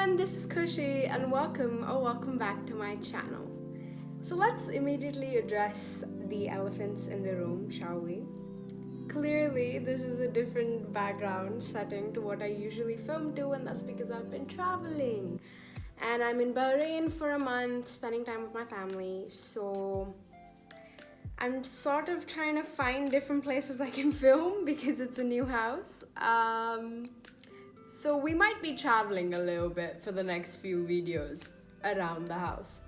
everyone, this is Khushi and welcome back to my channel. So let's immediately address the elephants in the room, shall we? Clearly, this is a different background setting to what I usually film to, and that's because I've been traveling. And I'm in Bahrain for a month, spending time with my family, so I'm sort of trying to find different places I can film because it's a new house. So we might be traveling a little bit for the next few videos around the house.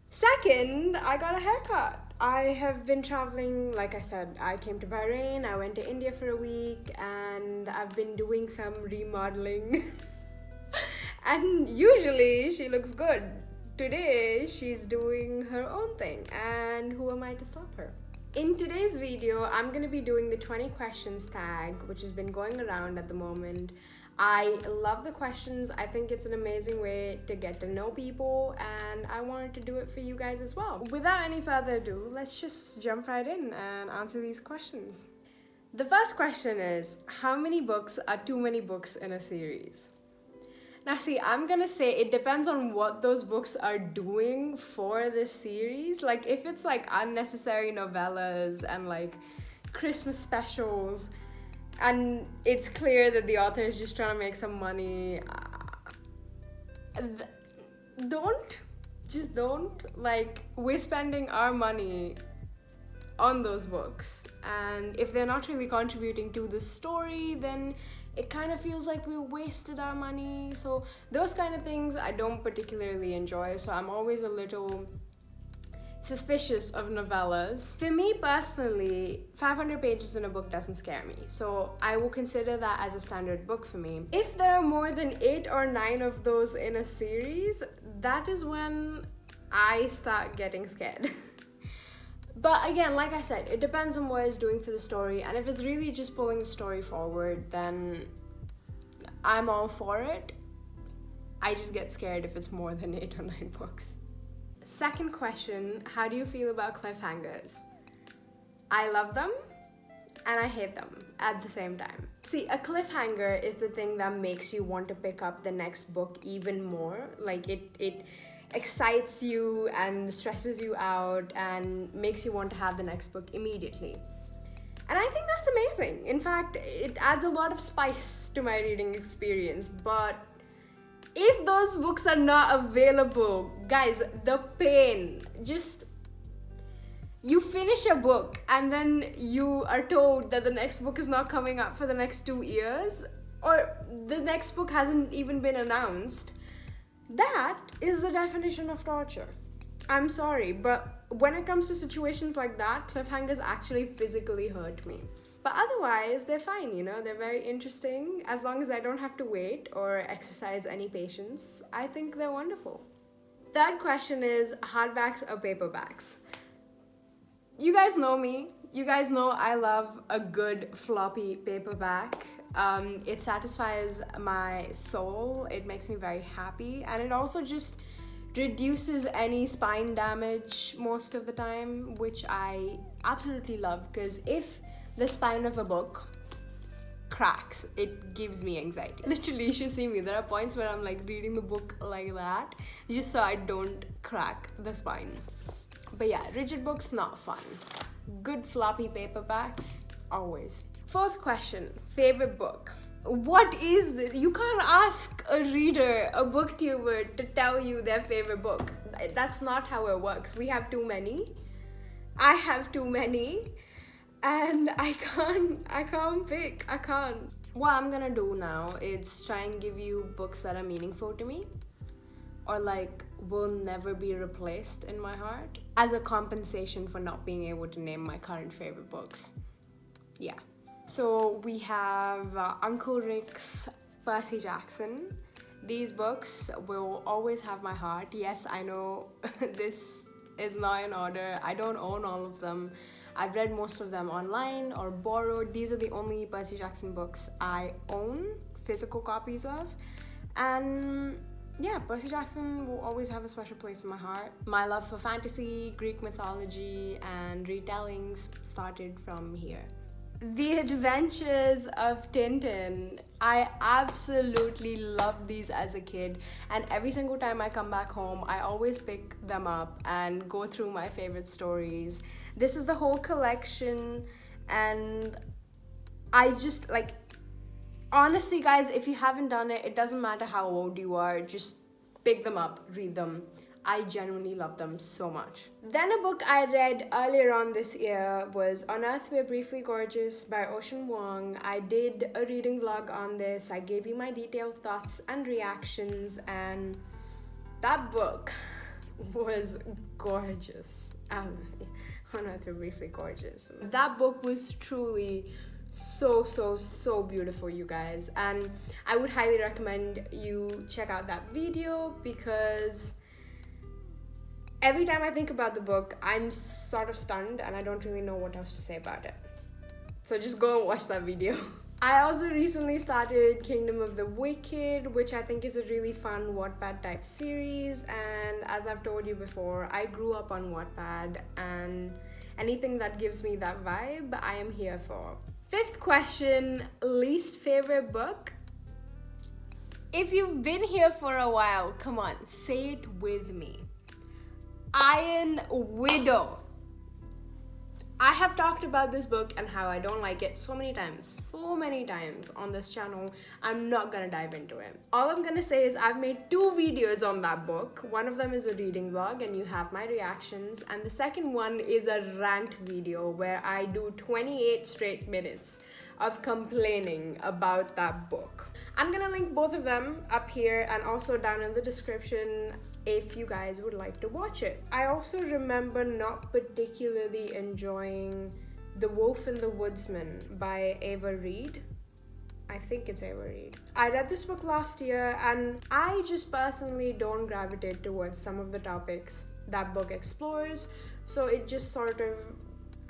Second, I got a haircut. I have been traveling, like I said, I came to Bahrain, I went to India for a week, and I've been doing some remodeling. And usually she looks good. Today, she's doing her own thing, and who am I to stop her? In today's video, I'm going to be doing the 20 questions tag, which has been going around at the moment. I love the questions. I think it's an amazing way to get to know people, and I wanted to do it for you guys as well. Without any further ado, let's just jump right in and answer these questions. The first question is, how many books are too many books in a series? Now see, I'm gonna say it depends on what those books are doing for this series. Like if it's like unnecessary novellas and like Christmas specials and it's clear that the author is just trying to make some money, don't. Like, we're spending our money on those books, and if they're not really contributing to the story, then it kind of feels like we wasted our money. So those kind of things I don't particularly enjoy, so I'm always a little suspicious of novellas. For me personally, 500 pages in a book doesn't scare me, so I will consider that as a standard book for me. If there are more than 8 or 9 of those in a series, that is when I start getting scared. But again, like I said, it depends on what it's doing for the story, and if it's really just pulling the story forward, then I'm all for it. I just get scared if it's more than 8 or 9 books. Second question, how do you feel about cliffhangers? I love them and I hate them at the same time. See, a cliffhanger is the thing that makes you want to pick up the next book even more. Like it excites you and stresses you out and makes you want to have the next book immediately. And I think that's amazing. In fact, it adds a lot of spice to my reading experience. But if those books are not available, guys, the pain. Just, you finish a book and then you are told that the next book is not coming up for the next 2 years, or the next book hasn't even been announced. That is the definition of torture. I'm sorry, but when it comes to situations like that, cliffhangers actually physically hurt me. But otherwise, they're fine, you know, they're very interesting. As long as I don't have to wait or exercise any patience, I think they're wonderful. Third question is, hardbacks or paperbacks? You guys know me. You guys know I love a good floppy paperback. It satisfies my soul, it makes me very happy, and it also just reduces any spine damage most of the time, which I absolutely love, because if the spine of a book cracks, it gives me anxiety. Literally, you should see me. There are points where I'm like reading the book like that, just so I don't crack the spine. But yeah, rigid books, not fun. Good floppy paperbacks, always. Fourth question, favorite book. What is this? You can't ask a reader, a booktuber, to tell you their favorite book. That's not how it works. We have too many. I have too many. And I can't pick. I can't. What I'm gonna do now is try and give you books that are meaningful to me, or like will never be replaced in my heart, as a compensation for not being able to name my current favorite books. Yeah. So we have Uncle Rick's Percy Jackson. These books will always have my heart. Yes, I know this is not in order. I don't own all of them. I've read most of them online or borrowed. These are the only Percy Jackson books I own physical copies of. And yeah, Percy Jackson will always have a special place in my heart. My love for fantasy, Greek mythology, and retellings started from here. The Adventures of Tintin. I absolutely loved these as a kid, and every single time I come back home, I always pick them up and go through my favorite stories. This is the whole collection, and I just like, honestly, guys, if you haven't done it, it doesn't matter how old you are, just pick them up, read them. I genuinely love them so much. Then a book I read earlier on this year was On Earth We're Briefly Gorgeous by Vuong. I did a reading vlog on this. I gave you my detailed thoughts and reactions, and that book was gorgeous. On Earth We're Briefly Gorgeous. That book was truly so beautiful, you guys, and I would highly recommend you check out that video, because every time I think about the book, I'm sort of stunned and I don't really know what else to say about it. So just go and watch that video. I also recently started Kingdom of the Wicked, which I think is a really fun Wattpad type series, and as I've told you before, I grew up on Wattpad, and anything that gives me that vibe, I am here for. Fifth question, least favorite book? If you've been here for a while, come on, say it with me. Iron Widow. I have talked about this book and how I don't like it so many times on this channel. I'm not gonna dive into it. All I'm gonna say is I've made 2 videos on that book. One of them is a reading vlog and you have my reactions, and the second one is a rant video where I do 28 straight minutes of complaining about that book. I'm gonna link both of them up here and also down in the description if you guys would like to watch it. I also remember not particularly enjoying The Wolf and the Woodsman by Ava Reid. I think it's Ava Reid. I read this book last year, and I just personally don't gravitate towards some of the topics that book explores, so it just sort of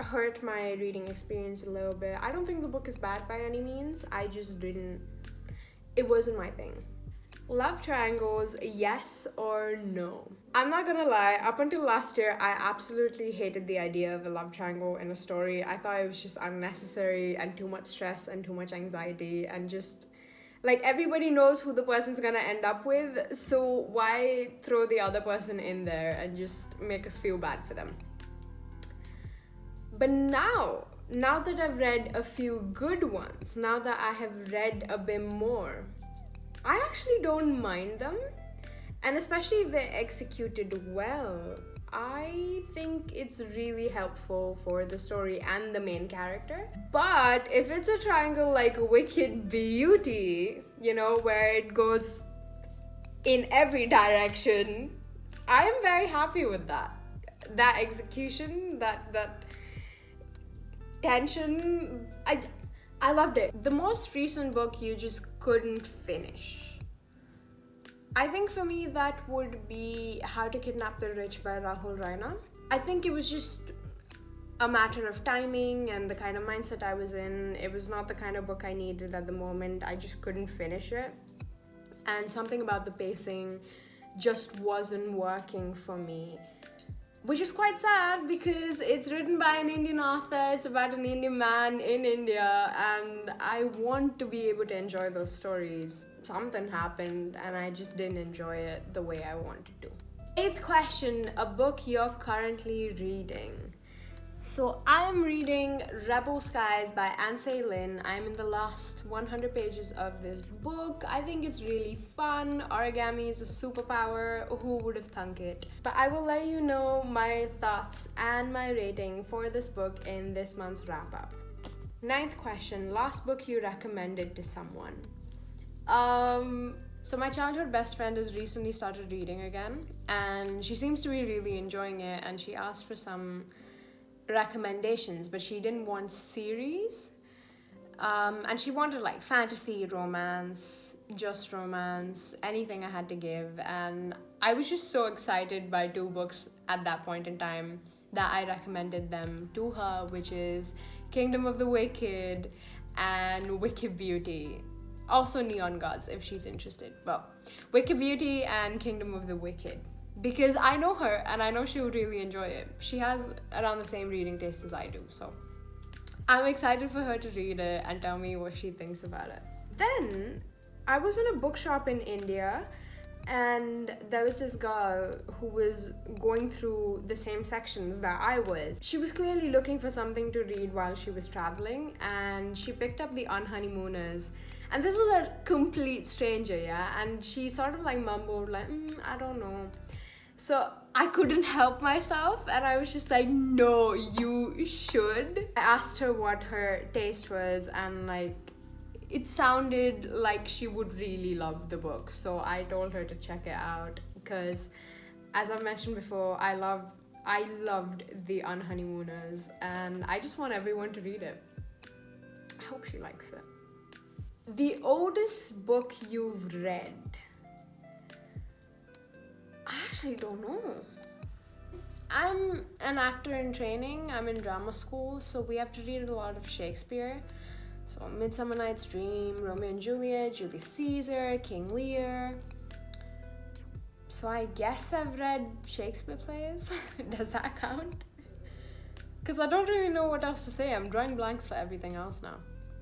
hurt my reading experience a little bit. I don't think the book is bad by any means, it wasn't my thing. Love triangles, yes or no? I'm not gonna lie, up until last year, I absolutely hated the idea of a love triangle in a story. I thought it was just unnecessary and too much stress and too much anxiety, and just like, everybody knows who the person's gonna end up with, so why throw the other person in there and just make us feel bad for them? But now that I've read a few good ones, now that I have read a bit more, I actually don't mind them, and especially if they're executed well, I think it's really helpful for the story and the main character. But if it's a triangle like Wicked Beauty, you know, where it goes in every direction, I am very happy with that. That execution, that tension, I loved it. The most recent book you just couldn't finish. I think for me that would be How to Kidnap the Rich by Rahul Raina. I think it was just a matter of timing and the kind of mindset I was in. It was not the kind of book I needed at the moment. I just couldn't finish it. And something about the pacing just wasn't working for me. Which is quite sad because it's written by an Indian author, it's about an Indian man in India, and I want to be able to enjoy those stories. Something happened and I just didn't enjoy it the way I wanted to. 8th question, a book you're currently reading. So I'm reading Rebel Skies by Sei Lin. I'm in the last 100 pages of this book. I think it's really fun. Origami is a superpower. Who would have thunk it? But I will let you know my thoughts and my rating for this book in this month's wrap up. 9th question, last book you recommended to someone. So my childhood best friend has recently started reading again, and she seems to be really enjoying it, and she asked for some recommendations, but she didn't want series, and she wanted like fantasy, romance, just romance, anything I had to give. And I was just so excited by 2 books at that point in time that I recommended them to her, which is Kingdom of the Wicked and Wicked Beauty. Also Neon Gods if she's interested. Well, Wicked Beauty and Kingdom of the Wicked, because I know her and I know she would really enjoy it. She has around the same reading taste as I do, so I'm excited for her to read it and tell me what she thinks about it. Then I was in a bookshop in India, and there was this girl who was going through the same sections that I was. She was clearly looking for something to read while she was traveling, and she picked up the Unhoneymooners. And this is a complete stranger, yeah? And she sort of like mumbled like, I don't know. So I couldn't help myself, and I was just like, no, you should. I asked her what her taste was, and like, it sounded like she would really love the book. So I told her to check it out because, as I've mentioned before, I loved the Unhoneymooners, and I just want everyone to read it. I hope she likes it. The oldest book you've read? I actually don't know. I'm an actor in training. I'm in drama school, so we have to read a lot of Shakespeare. So Midsummer Night's Dream, Romeo and Juliet, Julius Caesar, King Lear. So I guess I've read Shakespeare plays. Does that count? Because I don't really know what else to say. I'm drawing blanks for everything else now.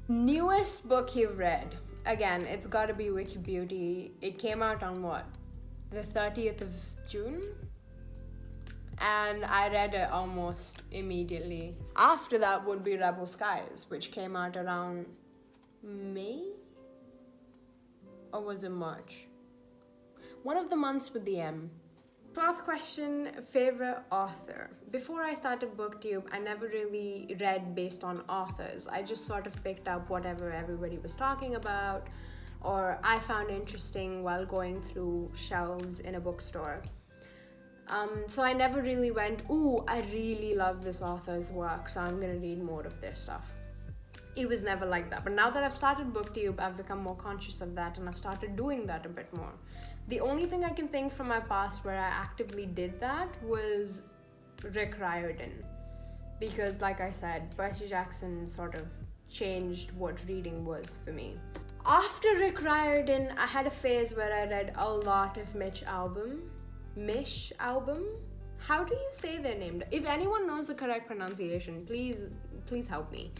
Newest book you've read? Again, it's gotta be Wiki Beauty. It came out on what? The 30th of June? And I read it almost immediately. After that would be Rebel Skies, which came out around May? Or was it March? One of the months with the M. 12th question, favorite author. Before I started BookTube, I never really read based on authors. I just sort of picked up whatever everybody was talking about, or I found interesting while going through shelves in a bookstore. So I never really went, ooh, I really love this author's work, so I'm gonna read more of their stuff. It was never like that. But now that I've started BookTube, I've become more conscious of that, and I've started doing that a bit more. The only thing I can think from my past where I actively did that was Riordan. Because like I said, Percy Jackson sort of changed what reading was for me. After Riordan, I had a phase where I read a lot of Mitch Albom. How do you say their name? If anyone knows the correct pronunciation, please help me.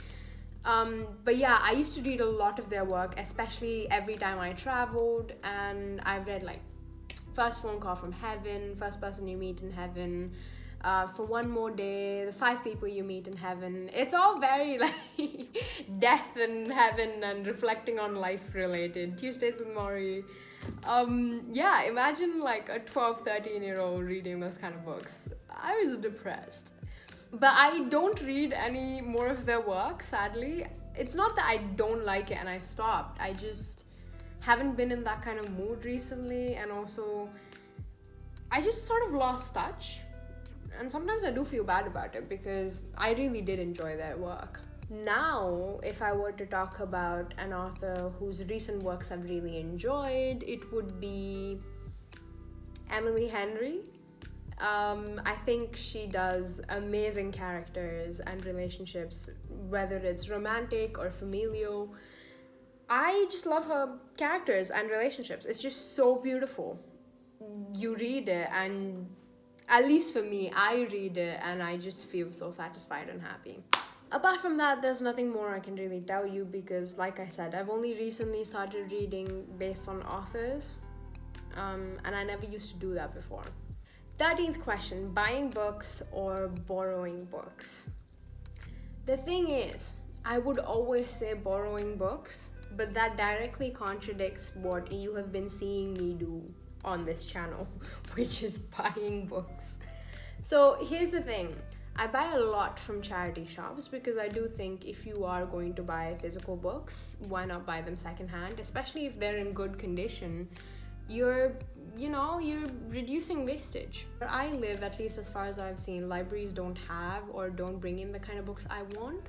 But yeah, I used to read a lot of their work, especially every time I traveled, and I've read like First Phone Call from Heaven, First Person You Meet in Heaven, For One More Day, The 5 People You Meet in Heaven. It's all very like death and heaven and reflecting on life related. Tuesdays with Maury. Yeah, imagine like a 12, 13-year-old reading those kind of books. I was depressed. But I don't read any more of their work, sadly. It's not that I don't like it and I stopped. I just haven't been in that kind of mood recently, and also I just sort of lost touch. And sometimes I do feel bad about it because I really did enjoy their work. Now, if I were to talk about an author whose recent works I've really enjoyed, it would be Emily Henry. I think she does amazing characters and relationships, whether it's romantic or familial. I just love her characters and relationships. It's just so beautiful. You read it, and at least for me, I read it and I just feel so satisfied and happy. Apart from that, there's nothing more I can really tell you because, like I said, I've only recently started reading based on authors, and I never used to do that before. 13th question, buying books or borrowing books? The thing is, I would always say borrowing books, but that directly contradicts what you have been seeing me do on this channel, which is buying books. So here's the thing. I buy a lot from charity shops because I do think if you are going to buy physical books, why not buy them secondhand, especially if they're in good condition. You're reducing wastage. Where I live, at least as far as I've seen, libraries don't have or don't bring in the kind of books I want.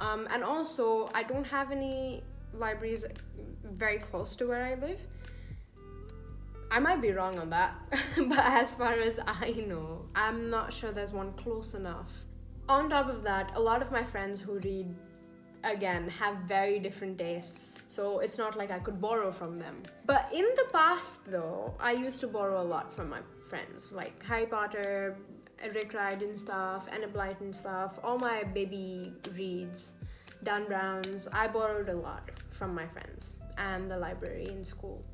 And also, I don't have any libraries very close to where I live. I might be wrong on that, but as far as I know, I'm not sure there's one close enough. On top of that, a lot of my friends who read, again, have very different tastes, so it's not like I could borrow from them. But in the past, though, I used to borrow a lot from my friends, like Harry Potter, Rick Riordan stuff, Anna Blyton stuff, all my baby reads. Dan Brown's. I borrowed a lot from my friends and the library in school.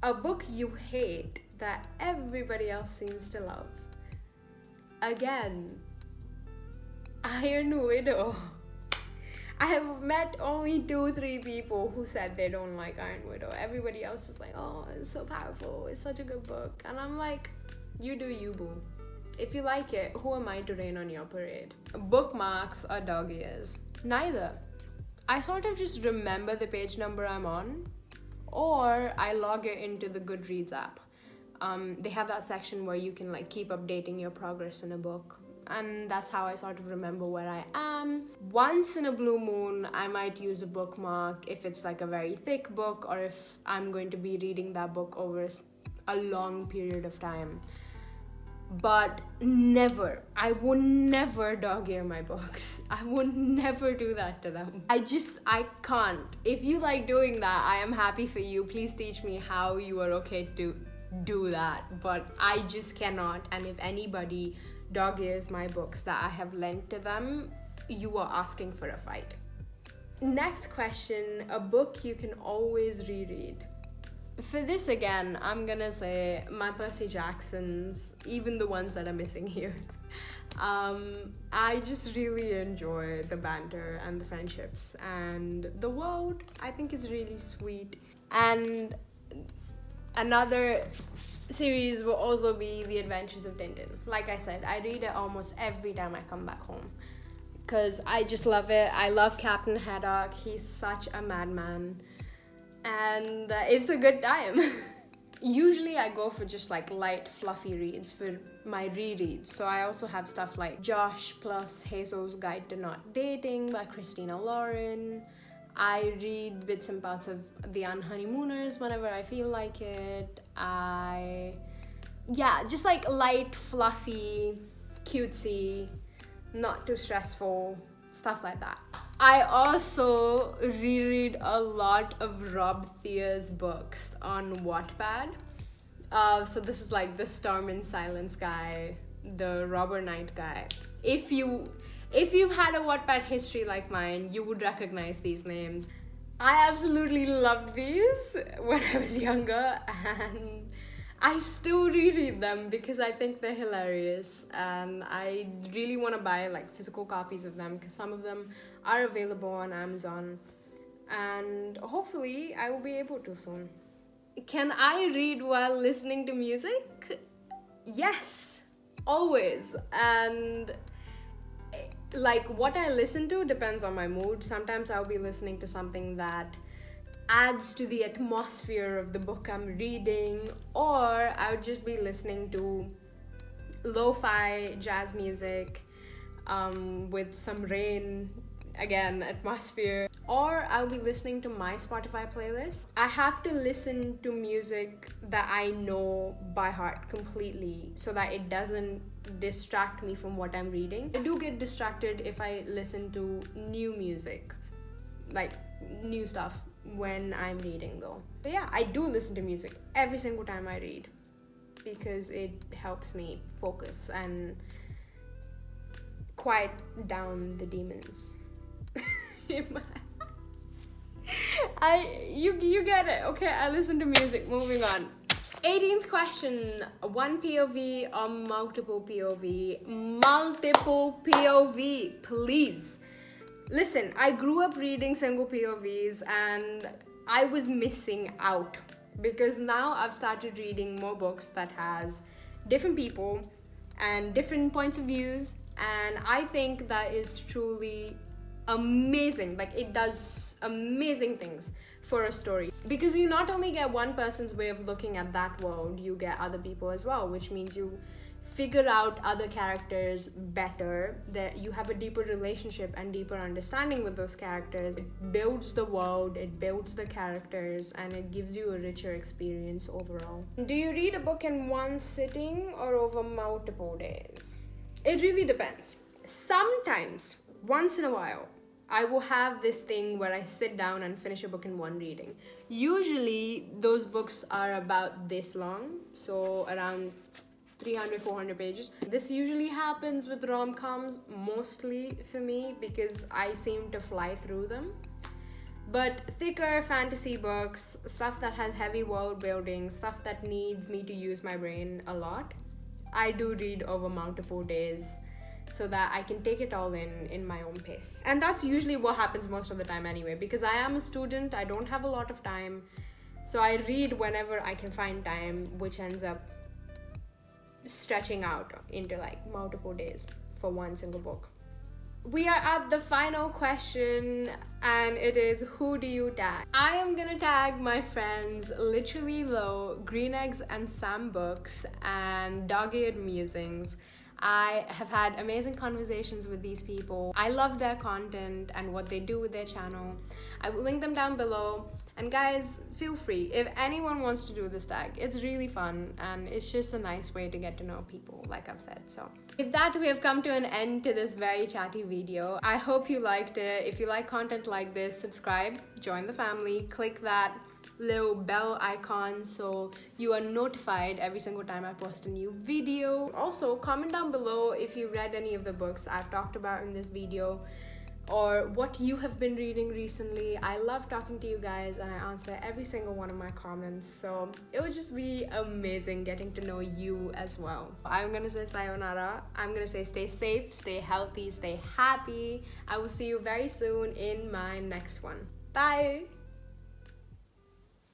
A book you hate that everybody else seems to love. Again, Iron Widow. I have met only 2-3 people who said they don't like Iron Widow. Everybody else is like, oh, it's so powerful, it's such a good book. And I'm like, you do you, boo. If you like it, who am I to rain on your parade? Bookmarks or dog ears? Neither. I sort of just remember the page number I'm on, or I log it into the Goodreads app. They have that section where you can like keep updating your progress in a book. And that's how I sort of remember where I am. Once in a blue moon, I might use a bookmark if it's like a very thick book, or if I'm going to be reading that book over a long period of time. But never, I would never dog ear my books. I would never do that to them. I can't. If you like doing that, I am happy for you. Please teach me how you are okay to do that. But I just cannot. And if anybody dog ears my books that I have lent to them, you are asking for a fight. Next question, a book you can always reread. For this again, I'm gonna say my Percy Jacksons, even the ones that are missing here. I just really enjoy the banter and the friendships and the world. I think it's really sweet. And another series will also be The Adventures of Tintin. Like I said, I read it almost every time I come back home because I just love it. I love Captain Haddock. He's such a madman. And it's a good time. Usually I go for just like light, fluffy reads for my rereads. So I also have stuff like Josh plus Hazel's Guide to Not Dating by Christina Lauren. I read bits and parts of The Unhoneymooners whenever I feel like it. Just like light, fluffy, cutesy, not too stressful, stuff like that. I also reread a lot of Rob Thier's books on Wattpad. So this is like the Storm in Silence guy, the Robber Knight guy. If you've had a Wattpad history like mine, you would recognize these names. I absolutely loved these when I was younger, and I still reread them because I think they're hilarious, and I really want to buy like physical copies of them because some of them are available on Amazon, and hopefully I will be able to soon. Can I read while listening to music? Yes, always. And like what I listen to depends on my mood. Sometimes I'll be listening to something that adds to the atmosphere of the book I'm reading, or I would just be listening to lo-fi jazz music with some rain, again, atmosphere, or I'll be listening to my Spotify playlist. I have to listen to music that I know by heart completely so that it doesn't distract me from what I'm reading. I do get distracted if I listen to new music, like new stuff, when I'm reading though. So yeah, I do listen to music every single time I read because it helps me focus and quiet down the demons. You get it. Okay, I listen to music. Moving on. 18th question. One POV or multiple POV? Multiple POV, please. Listen, I grew up reading single POVs and I was missing out because now I've started reading more books that has different people and different points of views, and I think that is truly amazing. Like, it does amazing things for a story because you not only get one person's way of looking at that world, you get other people as well, which means you figure out other characters better, that you have a deeper relationship and deeper understanding with those characters. It builds the world, it builds the characters, and it gives you a richer experience overall. Do you read a book in one sitting or over multiple days? It really depends. Sometimes, once in a while, I will have this thing where I sit down and finish a book in one reading. Usually, those books are about this long, so around 300, 400 pages. This usually happens with rom-coms, mostly for me, because I seem to fly through them. But thicker fantasy books, stuff that has heavy world building, stuff that needs me to use my brain a lot, I do read over multiple days so that I can take it all in my own pace. And that's usually what happens most of the time anyway, because I am a student, I don't have a lot of time. So I read whenever I can find time, which ends up stretching out into like multiple days for one single book. We are at the final question, and it is, who do you tag? I am gonna tag my friends Literally Low, Green Eggs and Sam Books, and Dog-Eared Musings. I have had amazing conversations with these people. I love their content and what they do with their channel. I will link them down below. And guys, feel free. If anyone wants to do this tag, it's really fun and it's just a nice way to get to know people, like I've said. So with that, we have come to an end to this very chatty video. I hope you liked it. If you like content like this, subscribe, join the family, click that little bell icon so you are notified every single time I post a new video. Also, comment down below if you read any of the books I've talked about in this video, or what you have been reading recently. I love talking to you guys and I answer every single one of my comments, so it would just be amazing getting to know you as well. I'm gonna say sayonara. I'm gonna say stay safe, stay healthy, stay happy. I will see you very soon in my next one. Bye!